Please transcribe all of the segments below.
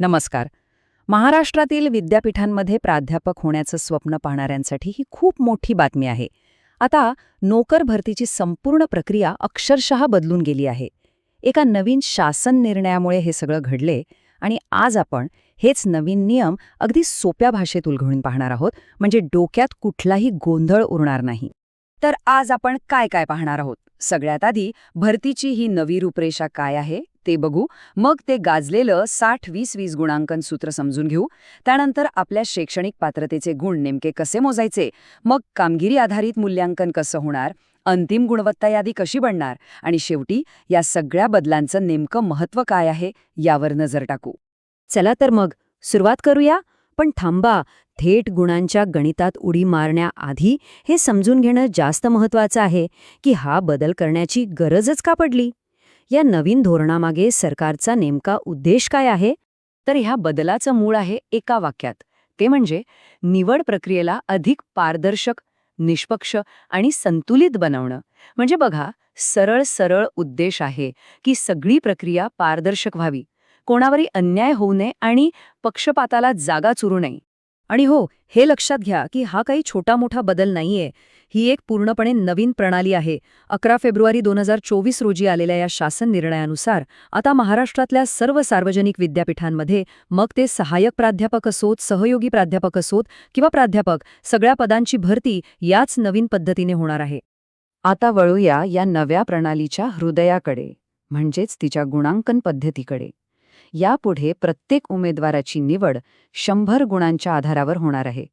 नमस्कार. महाराष्ट्रातील विद्यापीठांमध्ये प्राध्यापक होण्याचं स्वप्न पाहणाऱ्यांसाठी ही खूप मोठी बातमी आहे. आता नोकर भरतीची संपूर्ण प्रक्रिया अक्षरशः बदलून गेली आहे. एका नवीन शासन निर्णयामुळे हे सगळं घडले आणि आज आपण हेच नवीन नियम अगदी सोप्या भाषेत उलगडून पाहणार आहोत, म्हणजे डोक्यात कुठलाही गोंधळ उरणार नाही. तर आज आपण काय काय पाहणार आहोत? सगळ्यात आधी भरतीची ही नवी रूपरेषा काय आहे ते बघू. मग ते गाजलेलं 60-20-20 गुणांकन सूत्र समजून घेऊ. त्यानंतर आपल्या शैक्षणिक पात्रतेचे गुण नेमके कसे मोजायचे, मग कामगिरी आधारित मूल्यांकन कसं होणार, अंतिम गुणवत्ता यादी कशी बनणार आणि शेवटी या सगळ्या बदलांचं नेमकं महत्त्व काय आहे यावर नजर टाकू. चला तर मग सुरुवात करूया. पण थांबा, थेट गुणांच्या गणितात उडी मारण्याआधी हे समजून घेणं जास्त महत्त्वाचं आहे की हा बदल करण्याची गरजच का पडली. या नवीन धोरणामागे सरकारचा नेमका उद्देश काय आहे? तर ह्या बदलाचं मूळ आहे एका वाक्यात. ते म्हणजे निवड प्रक्रियेला अधिक पारदर्शक, निष्पक्ष आणि संतुलित बनवणं. म्हणजे बघा, सरळ सरळ उद्देश आहे की सगळी प्रक्रिया पारदर्शक व्हावी, कोणावरही अन्याय होऊ नये आणि पक्षपाताला जागा चुरू नये. आणि हो, हे लक्षात घ्या की हा काही छोटा मोठा बदल नाहीये. ही एक पूर्णपणे नवीन प्रणाली आहे. 11 फेब्रुवारी 2024 रोजी आलेल्या या शासन निर्णयानुसार आता महाराष्ट्रातल्या सर्व सार्वजनिक विद्यापीठांमध्ये, मग ते सहाय्यक प्राध्यापक असोत, सहयोगी प्राध्यापक असोत किंवा प्राध्यापक, सगळ्या पदांची भरती याच नवीन पद्धतीने होणार आहे. आता वळूया या नव्या प्रणालीच्या हृदयाकडे, म्हणजेच तिच्या गुणांकन पद्धतीकडे. यापुढे प्रत्येक उमेदवाराची निवड 100 गुणांच्या आधारावर होणार आहे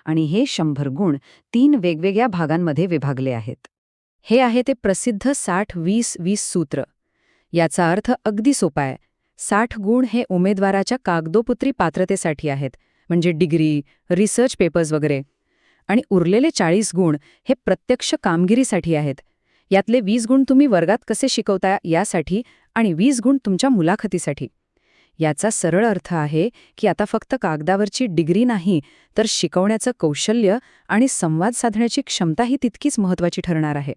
आणि हे 100 गुण 3 वेगवेगळ्या भागांमध्ये विभागले आहेत. हे आहे ते प्रसिद्ध 60-20-20 सूत्र. याचा अर्थ अगदी सोपा आहे. 60 गुण हे उमेदवाराच्या कागदोपत्री पात्रतेसाठी आहेत, म्हणजे डिग्री, रिसर्च पेपर्स वगैरे. आणि उरलेले 40 गुण हे प्रत्यक्ष कामगिरीसाठी आहेत. यातले 20 गुण तुम्ही वर्गात कसे शिकवता यासाठी आणि 20 गुण तुमच्या मुलाखतीसाठी. याचा सरळ अर्थ आहे की आता फक्त कागदावरची डिग्री नाही, तर शिकवण्याचं कौशल्य आणि संवाद साधण्याची क्षमताही तितकीच महत्त्वाची ठरणार आहे.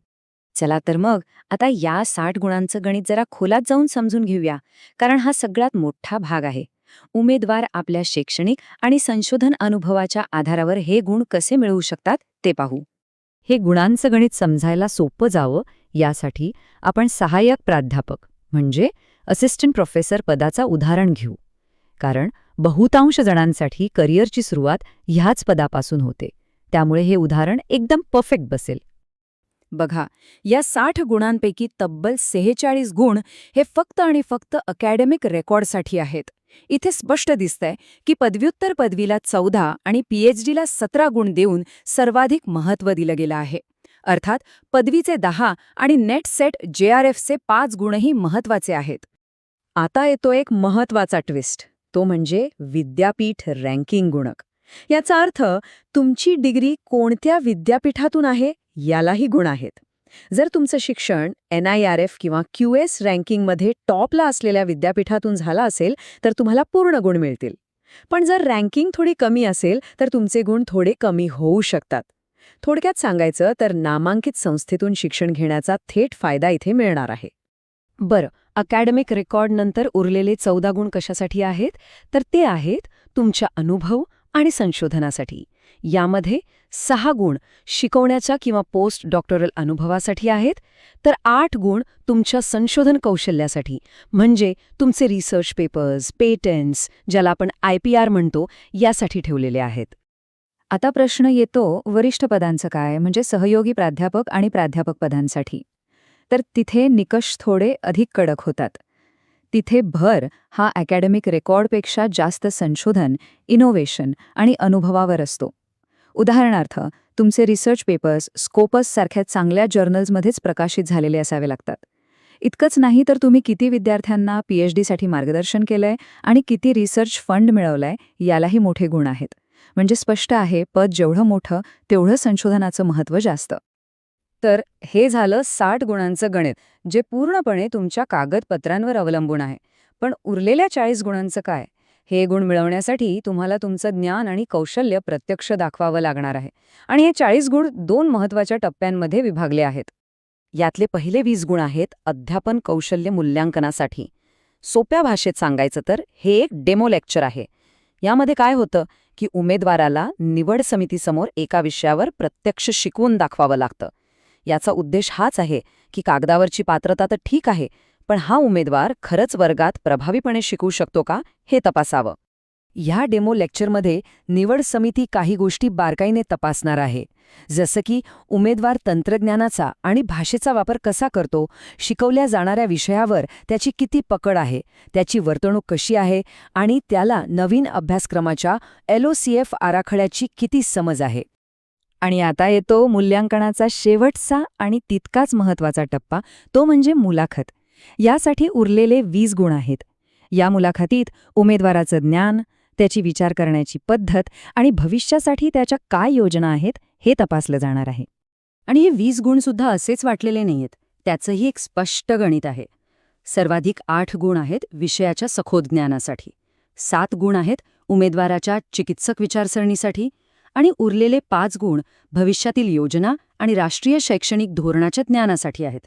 चला तर मग आता या 60 गुणांचं गणित जरा खोलात जाऊन समजून घेऊया, कारण हा सगळ्यात मोठा भाग आहे. उमेदवार आपल्या शैक्षणिक आणि संशोधन अनुभवाच्या आधारावर हे गुण कसे मिळवू शकतात ते पाहू. हे गुणांचं गणित समजायला सोपं जावं यासाठी आपण सहाय्यक प्राध्यापक म्हणजे असिस्टंट प्रोफेसर पदाचा उदाहरण घेऊ. कारण बहुतांश जणांसाठी करिअरची सुरुवात ह्याच पदापासून होते, त्यामुळे हे उदाहरण एकदम परफेक्ट बसेल. बघा, या 60 गुणांपैकी तब्बल 46 गुण हे फक्त आणि फक्त अकॅडमिक रेकॉर्डसाठी आहेत. इथे स्पष्ट दिसतंय की पदव्युत्तर पदवीला 14 आणि पीएचडीला 17 गुण देऊन सर्वाधिक महत्त्व दिलं गेलं आहे. अर्थात पदवीचे 10 आणि नेट सेट JRFचे 5 गुणही महत्त्वाचे आहेत. आता येतो एक महत्त्वाचा ट्विस्ट, तो म्हणजे विद्यापीठ रँकिंग गुणक. याचा अर्थ तुमची डिग्री कोणत्या विद्यापीठातून आहे यालाही गुण आहेत. जर तुमचं शिक्षण NIRF किंवा QS रँकिंगमध्ये टॉपला असलेल्या विद्यापीठातून झालं असेल तर तुम्हाला पूर्ण गुण मिळतील. पण जर रँकिंग थोडी कमी असेल तर तुमचे गुण थोडे कमी होऊ शकतात. थोडक्यात सांगायचं तर नामांकित संस्थेतून शिक्षण घेण्याचा थेट फायदा इथे मिळणार आहे. बरं, अकॅडमिक रेकॉर्डनंतर उरलेले 14 गुण कशासाठी आहेत? तर ते आहेत तुमच्या अनुभव आणि संशोधनासाठी. यामध्ये 6 गुण शिकवण्याच्या किंवा पोस्ट डॉक्टरल अनुभवासाठी आहेत, तर 8 गुण तुमच्या संशोधन कौशल्यासाठी, म्हणजे तुमचे रिसर्च पेपर्स, पेटंट्स, ज्याला आपण IPR म्हणतो, यासाठी ठेवलेले आहेत. आता प्रश्न येतो वरिष्ठ पदांचं काय, म्हणजे सहयोगी प्राध्यापक आणि प्राध्यापक पदांसाठी. तर तिथे निकष थोडे अधिक कडक होतात. तिथे भर हा अकॅडमिक रेकॉर्डपेक्षा जास्त संशोधन, इनोव्हेशन आणि अनुभवावर असतो. उदाहरणार्थ, तुमचे रिसर्च पेपर्स स्कोपस सारख्या चांगल्या जर्नल्समध्येच प्रकाशित झालेले असावे लागतात. इतकंच नाही तर तुम्ही किती विद्यार्थ्यांना PhDसाठी मार्गदर्शन केलंय आणि किती रिसर्च फंड मिळवलाय यालाही मोठे गुण आहेत. म्हणजे स्पष्ट आहे, पद जेवढं मोठं तेवढं संशोधनाचं महत्त्व जास्त. तर हे झालं 60 गुणांचं गणित, जे पूर्णपणे तुमच्या कागदपत्रांवर अवलंबून आहे. पण उरलेल्या 40 गुणांचं काय? हे गुण मिळवण्यासाठी तुम्हाला तुमचं ज्ञान आणि कौशल्य प्रत्यक्ष दाखवावं लागणार आहे. आणि हे 40 गुण 2 महत्त्वाच्या टप्प्यांमध्ये विभागले आहेत. यातले पहिले 20 गुण आहेत अध्यापन कौशल्य मूल्यांकनासाठी. सोप्या भाषेत सांगायचं तर हे एक डेमो लेक्चर आहे. यामध्ये काय होतं की उमेदवाराला निवड समितीसमोर एका विषयावर प्रत्यक्ष शिकवून दाखवावं लागतं. याचा उद्देश हाच आहे की कागदावरची पात्रता तर ठीक आहे, पण हा उमेदवार खरंच वर्गात प्रभावीपणे शिकू शकतो का हे तपासावं. ह्या डेमो लेक्चरमध्ये निवड समिती काही गोष्टी बारकाईने तपासणार आहे, जसं की उमेदवार तंत्रज्ञानाचा आणि भाषेचा वापर कसा करतो, शिकवल्या जाणाऱ्या विषयावर त्याची किती पकड आहे, त्याची वर्तणूक कशी आहे आणि त्याला नवीन अभ्यासक्रमाच्या LOCF आराखड्याची किती समज आहे. आणि आता येतो मूल्यांकनाचा शेवटचा आणि तितकाच महत्त्वाचा टप्पा, तो म्हणजे मुलाखत. यासाठी उरलेले 20 गुण आहेत. या मुलाखतीत उमेदवाराचं ज्ञान, त्याची विचार करण्याची पद्धत आणि भविष्यासाठी त्याच्या काय योजना आहेत हे तपासलं जाणार आहे. आणि हे 20 गुणसुद्धा असेच वाटलेले नाहीयेत. त्याचंही एक स्पष्ट गणित आहे. सर्वाधिक 8 गुण आहेत विषयाच्या सखोल ज्ञानासाठी, 7 गुण आहेत उमेदवाराच्या चिकित्सक विचारसरणीसाठी आणि उरलेले 5 गुण भविष्यातील योजना आणि राष्ट्रीय शैक्षणिक धोरणाच्या ज्ञानासाठी आहेत.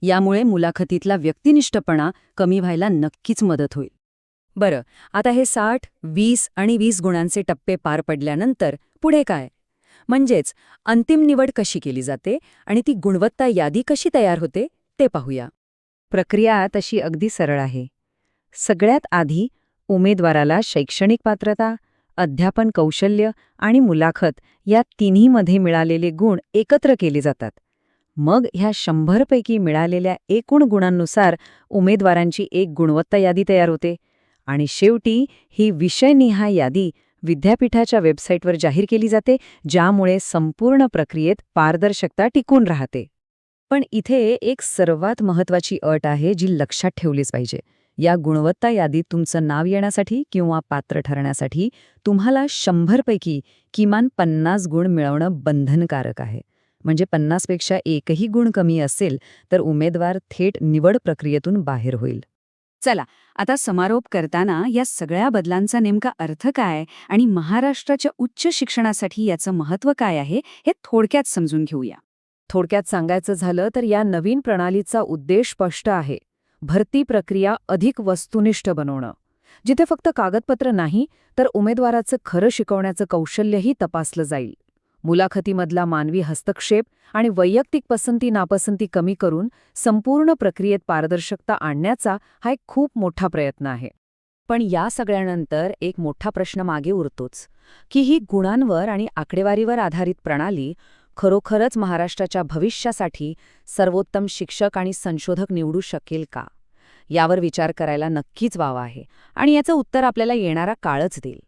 यामुळे मुलाखतीतला व्यक्तिनिष्ठपणा कमी व्हायला नक्कीच मदत होईल. बरं, आता हे 60, 20 आणि 20 गुणांचे टप्पे पार पडल्यानंतर पुढे काय? म्हणजेच अंतिम निवड कशी केली जाते आणि ती गुणवत्ता यादी कशी तयार होते ते पाहूया. प्रक्रिया तशी अगदी सरळ आहे. सगळ्यात आधी उमेदवाराला शैक्षणिक पात्रता, अध्यापन कौशल्य आणि मुलाखत या तिन्हीमध्ये मिळालेले गुण एकत्र केले जातात. मग ह्या 100 पैकी मिळालेल्या एकूण गुणांनुसार उमेदवारांची एक गुणवत्ता यादी तयार होते आणि शेवटी ही विषयनिहाय यादी विद्यापीठाच्या वेबसाईटवर जाहीर केली जाते, ज्यामुळे संपूर्ण प्रक्रियेत पारदर्शकता टिकून राहते. पण इथे एक सर्वात महत्त्वाची अट आहे जी लक्षात ठेवलीच पाहिजे. या गुणवत्ता यादीत तुमचं नाव येण्यासाठी किंवा पात्र ठरण्यासाठी तुम्हाला 100 पैकी किमान 50 गुण मिळवणं बंधनकारक आहे. म्हणजे 50 पेक्षा एकही गुण कमी असेल तर उमेदवार थेट निवड प्रक्रियेतून बाहेर होईल. चला, आता समारोप करताना या सगळ्या बदलांचा नेमका अर्थ काय आणि महाराष्ट्राच्या उच्च शिक्षणासाठी याचं महत्त्व काय आहे हे थोडक्यात समजून घेऊया. थोडक्यात सांगायचं झालं तर या नवीन प्रणालीचा उद्देश स्पष्ट आहे. भरती प्रक्रिया अधिक वस्तुनिष्ठ बनवणं, जिथे फक्त कागदपत्र नाही तर उमेदवाराचं खरं शिकवण्याचं कौशल्यही तपासलं जाईल. मुलाखतीमधला मानवी हस्तक्षेप आणि वैयक्तिक पसंती नापसंती कमी करून संपूर्ण प्रक्रियेत पारदर्शकता आणण्याचा हा एक खूप मोठा प्रयत्न आहे. पण या सगळ्यानंतर एक मोठा प्रश्न मागे उरतोच की ही गुणांवर आणि आकडेवारीवर आधारित प्रणाली खरोखरच महाराष्ट्राच्या भविष्यासाठी सर्वोत्तम शिक्षक आणि संशोधक निवडू शकेल का? यावर विचार करायला नक्कीच वाव आहे आणि याचं उत्तर आपल्याला येणारा काळच देईल.